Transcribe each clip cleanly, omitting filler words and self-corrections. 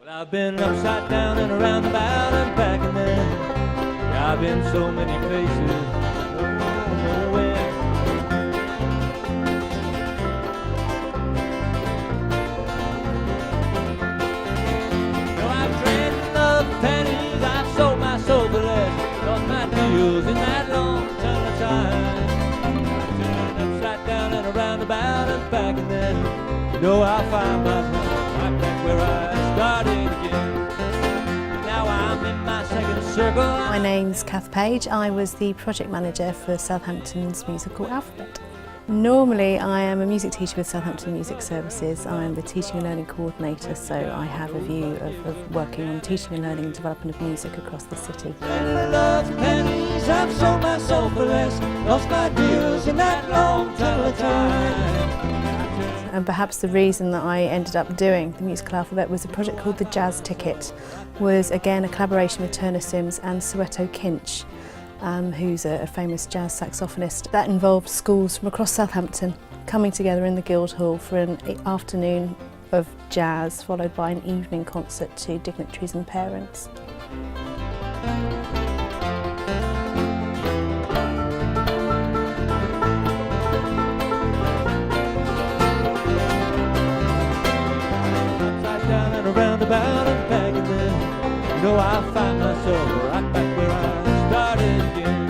Well, I've been upside down and around about and back and then. Yeah, I've been so many places, nowhere. No, I've traded love pennies, I've sold my soul for less, lost my deals in that long tunnel of time. I've turned upside down and around about and back and then. You know I'll find myself right back where I started again. Now I'm in my second circle. My name's Kathryn Page. I was the project manager for Southampton's musical Alphabet. Normally I am a music teacher with Southampton Music Services. I'm the teaching and learning coordinator, so I have a view of working on teaching and learning and development of music across the city. I've sold my soul for less, lost my deals in that long tunnel of time. And perhaps the reason that I ended up doing the musical Alphabet was a project called The Jazz Ticket. Was again a collaboration with Turner Sims and Soweto Kinch, who's a famous jazz saxophonist. That involved schools from across Southampton coming together in the Guildhall for an afternoon of jazz, followed by an evening concert to dignitaries and parents. About and back and then, you know I'll find myself right back where I started again.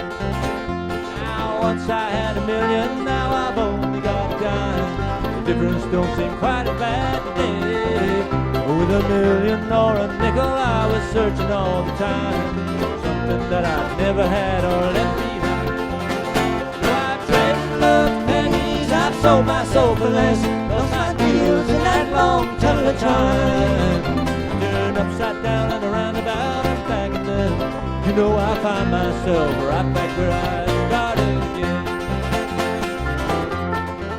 Now once I had $1 million, now I've only got a dime. The difference don't seem quite as bad today. With $1 million or a nickel, I was searching all the time. Something that I never had or left behind. So I've traded love pennies, I've sold my soul for less, lost my deals in that long tunnel of time. Upside down and around about and back and then, you know I find myself right back where I started again.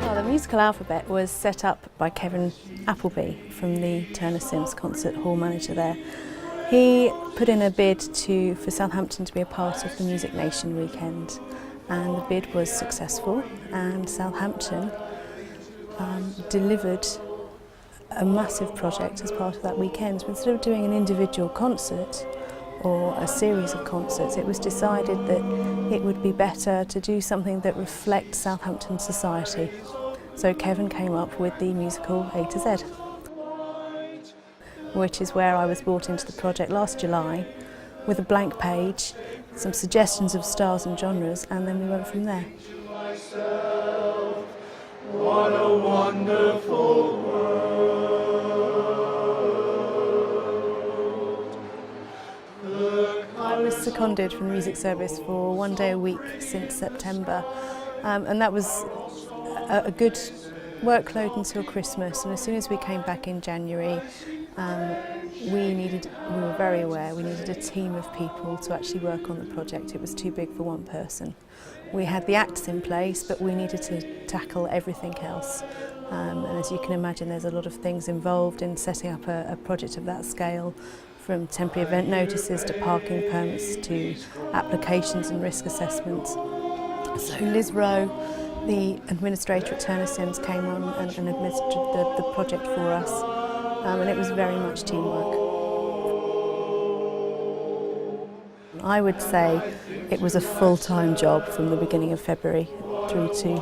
Well, the musical Alphabet was set up by Kevin Appleby from the Turner Sims concert hall manager there. He put in a bid for Southampton to be a part of the Music Nation weekend, and the bid was successful, and Southampton delivered a massive project as part of that weekend. So instead of doing an individual concert or a series of concerts, it was decided that it would be better to do something that reflects Southampton society. So Kevin came up with the musical A to Z, which is where I was brought into the project last July with a blank page, some suggestions of styles and genres, and then we went from there. What a wonderful world. I was seconded from the music service for 1 day a week since September, and that was a good workload until Christmas. And as soon as we came back in January, we were very aware we needed a team of people to actually work on the project. It was too big for one person. We had the acts in place, but we needed to tackle everything else. And as you can imagine, there's a lot of things involved in setting up a project of that scale, from temporary event notices to parking permits to applications and risk assessments. So Liz Rowe, the administrator at Turner Sims, came on and administered the project for us, and it was very much teamwork. I would say it was a full-time job from the beginning of February through to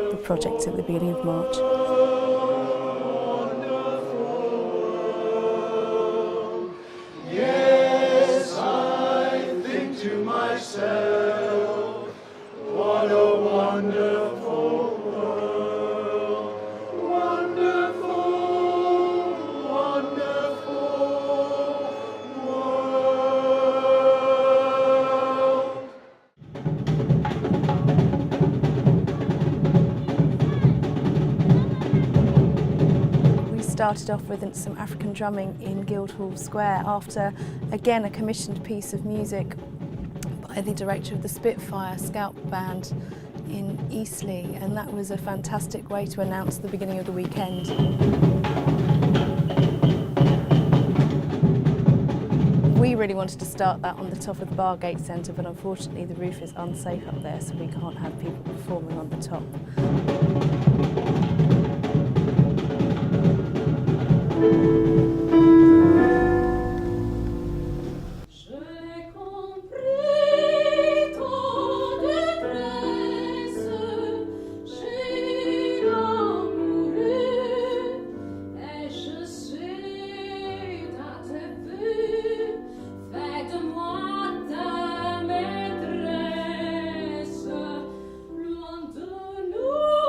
the project at the beginning of March. Yes, I think to myself, what a wonderful world. Wonderful, wonderful world. We started off with some African drumming in Guildhall Square after, again, a commissioned piece of music by the director of the Spitfire Scout Band in Eastleigh, and that was a fantastic way to announce the beginning of the weekend. We really wanted to start that on the top of the Bargate Centre, but unfortunately the roof is unsafe up there, so we can't have people performing on the top.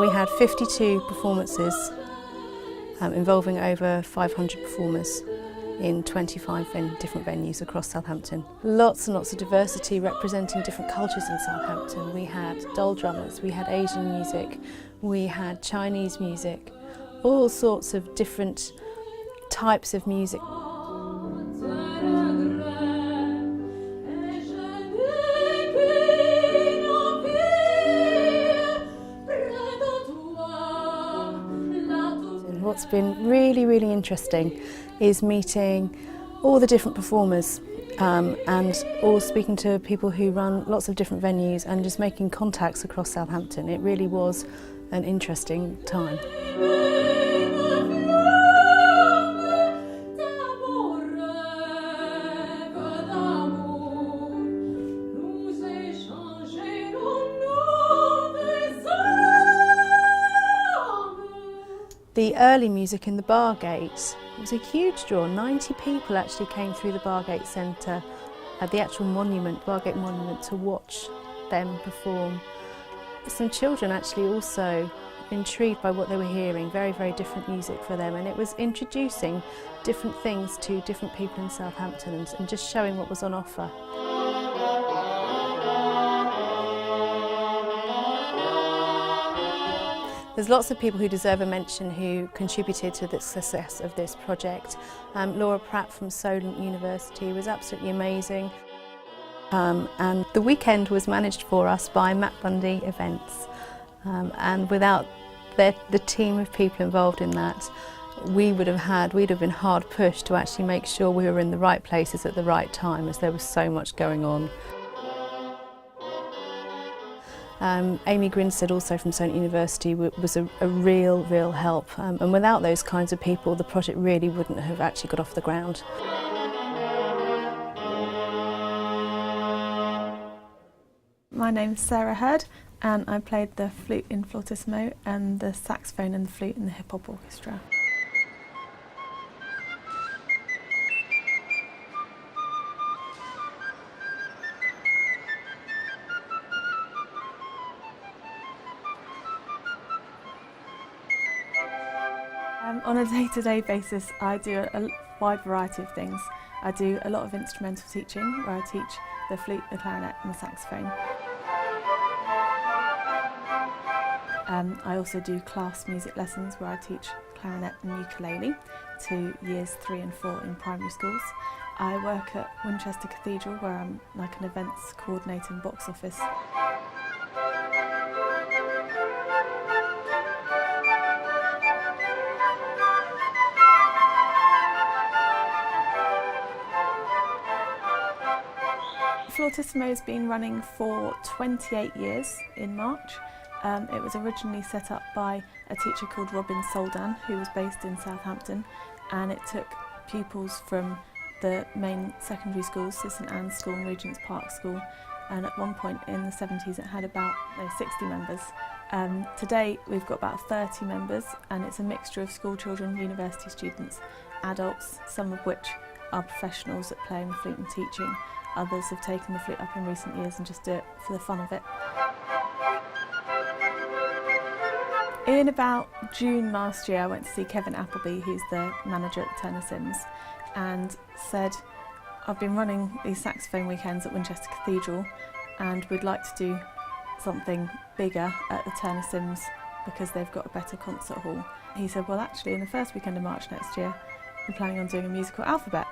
We had 52 performances involving over 500 performers in 25 different venues across Southampton. Lots and lots of diversity representing different cultures in Southampton. We had doll drummers, we had Asian music, we had Chinese music, all sorts of different types of music. What's been really, really interesting is meeting all the different performers and all speaking to people who run lots of different venues and just making contacts across Southampton. It really was an interesting time. The early music in the Bargate was a huge draw. 90 people actually came through the Bargate Centre at the actual monument, Bargate Monument, to watch them perform. Some children actually also intrigued by what they were hearing, very, very different music for them, and it was introducing different things to different people in Southampton and just showing what was on offer. There's lots of people who deserve a mention who contributed to the success of this project. Laura Pratt from Solent University was absolutely amazing. And the weekend was managed for us by Matt Bundy Events. And without the team of people involved in that, we'd have been hard pushed to actually make sure we were in the right places at the right time, as there was so much going on. Amy Grinstead, also from Solent University, was a real help, and without those kinds of people the project really wouldn't have actually got off the ground. My name's Sarah Hurd and I played the flute in Flautissimo and the saxophone and the flute in the hip hop orchestra. On a day-to-day basis, I do a wide variety of things. I do a lot of instrumental teaching, where I teach the flute, the clarinet and the saxophone. I also do class music lessons, where I teach clarinet and ukulele to years 3 and 4 in primary schools. I work at Winchester Cathedral, where I'm like an events coordinator and box office. Flautissimo has been running for 28 years in March. It was originally set up by a teacher called Robin Soldan, who was based in Southampton, and it took pupils from the main secondary schools, so St Anne's School and Regent's Park School, and at one point in the 70s it had about 60 members. Today we've got about 30 members, and it's a mixture of school children, university students, adults, some of which are professionals at playing the flute and teaching. Others have taken the flute up in recent years and just do it for the fun of it. In about June last year, I went to see Kevin Appleby, who's the manager at Turner Sims, and said, I've been running these saxophone weekends at Winchester Cathedral and we'd like to do something bigger at the Turner Sims because they've got a better concert hall. He said, well actually in the first weekend of March next year, I'm planning on doing a musical alphabet.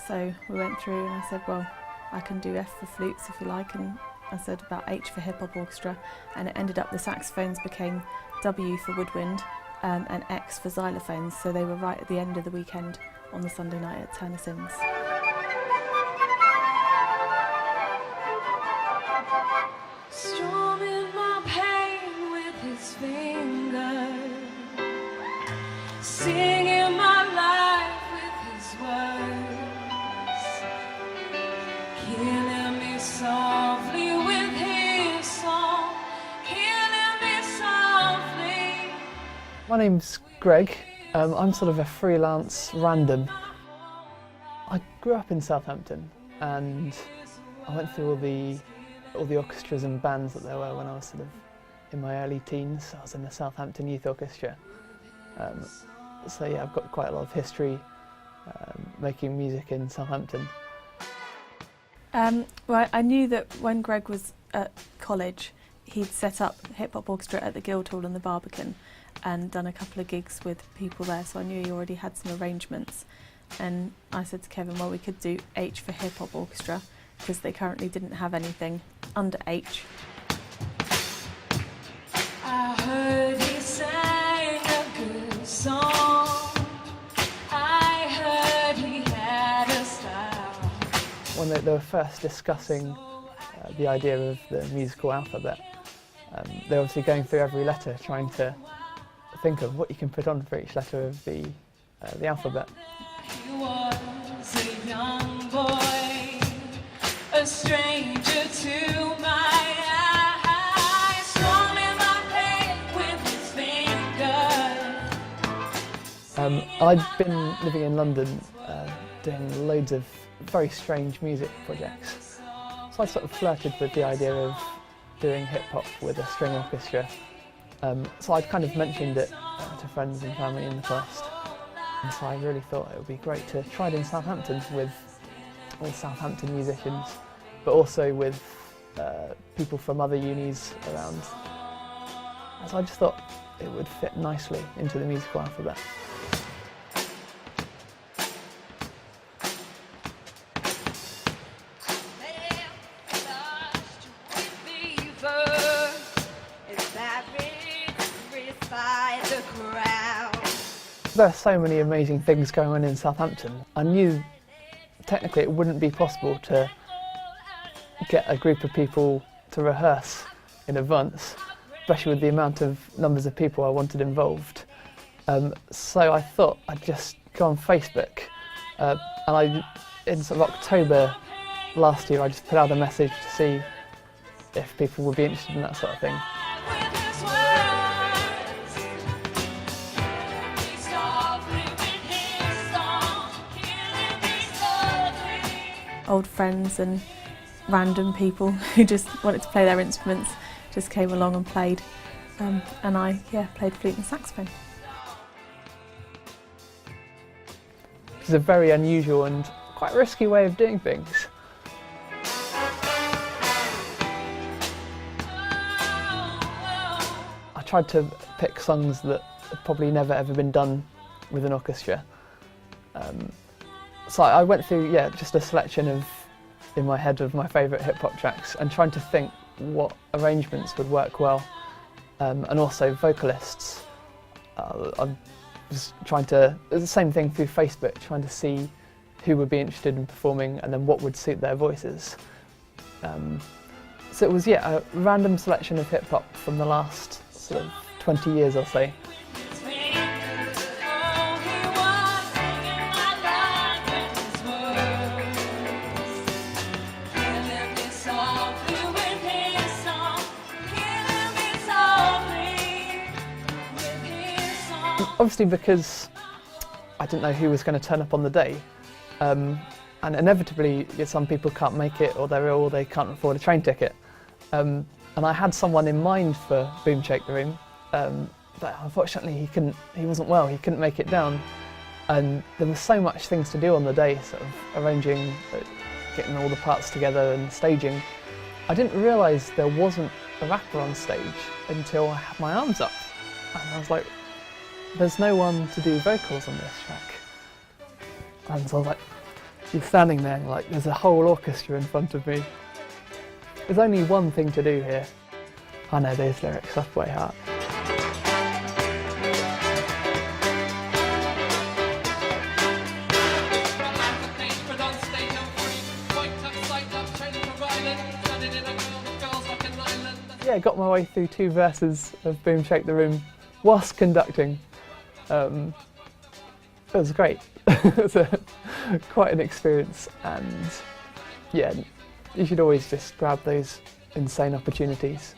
So we went through and I said, well, I can do F for flutes if you like, and I said about H for hip hop orchestra, and it ended up the saxophones became W for woodwind and X for xylophones, so they were right at the end of the weekend on the Sunday night at Turner Sims. Strumming my pain with his fingers, singing my life with his words, killing me softly with his song, killing me softly. My name's Greg. I'm sort of a freelance random. I grew up in Southampton and I went through all the orchestras and bands that there were when I was sort of in my early teens. I was in the Southampton Youth Orchestra. So yeah, I've got quite a lot of history making music in Southampton. Well, I knew that when Greg was at college, he'd set up Hip Hop Orchestra at the Guildhall and the Barbican and done a couple of gigs with people there, so I knew he already had some arrangements. And I said to Kevin, well, we could do H for Hip Hop Orchestra, because they currently didn't have anything under H. I heard he sang a good song. I heard he had a style. When they were first discussing the idea of the musical alphabet, they're obviously going through every letter, trying to think of what you can put on for each letter of the alphabet. He was a young boy, a stranger to my eyes, strumming my pain with his fingers. I'd been living in London doing loads of very strange music projects, so I sort of flirted with the idea of doing hip-hop with a string orchestra. So I'd kind of mentioned it to friends and family in the past. And so I really thought it would be great to try it in Southampton with all Southampton musicians, but also with people from other unis around. So I just thought it would fit nicely into the musical alphabet. There are so many amazing things going on in Southampton. I knew technically it wouldn't be possible to get a group of people to rehearse in advance, especially with the amount of numbers of people I wanted involved. So I thought I'd just go on Facebook, and in sort of October last year I just put out a message to see if people would be interested in that sort of thing. Old friends and random people who just wanted to play their instruments just came along and played, and I played flute and saxophone. It's a very unusual and quite risky way of doing things. I tried to pick songs that had probably never ever been done with an orchestra. So I went through, just a selection in my head of my favourite hip-hop tracks and trying to think what arrangements would work well, and also vocalists. I was trying to, the same thing through Facebook, trying to see who would be interested in performing and then what would suit their voices. So it was, a random selection of hip-hop from the last sort of 20 years or so. Obviously, because I didn't know who was going to turn up on the day, and inevitably some people can't make it, or they're ill, or they can't afford a train ticket. And I had someone in mind for Boom Shake the Room, but unfortunately he wasn't well, he couldn't make it down. And there were so much things to do on the day, sort of arranging, getting all the parts together and staging. I didn't realise there wasn't a rapper on stage until I had my arms up. And I was like, there's no one to do vocals on this track. And so I was like, you're standing there, like there's a whole orchestra in front of me. There's only one thing to do here. I know those lyrics off by heart. Yeah, got my way through 2 verses of Boom Shake the Room whilst conducting. It was great. It was quite an experience, and you should always just grab those insane opportunities.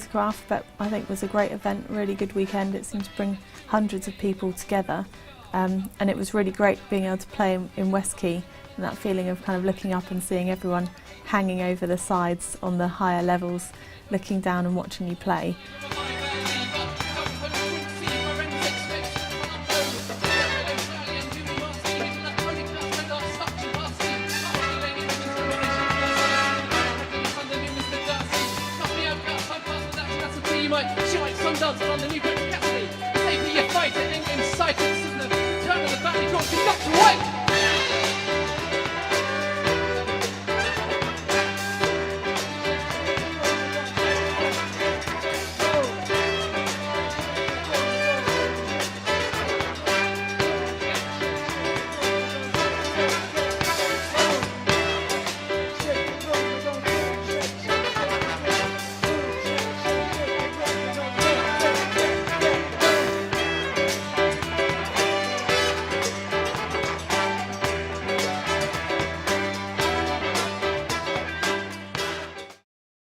Musicraft, but I think was a great event, really good weekend. It seemed to bring hundreds of people together, and it was really great being able to play in West Quay, and that feeling of kind of looking up and seeing everyone hanging over the sides on the higher levels, looking down and watching you play. She might some dances on the new Gregory Felton. Save me your fight at England's sight. This is the turn of the valley. Don't be ducked away.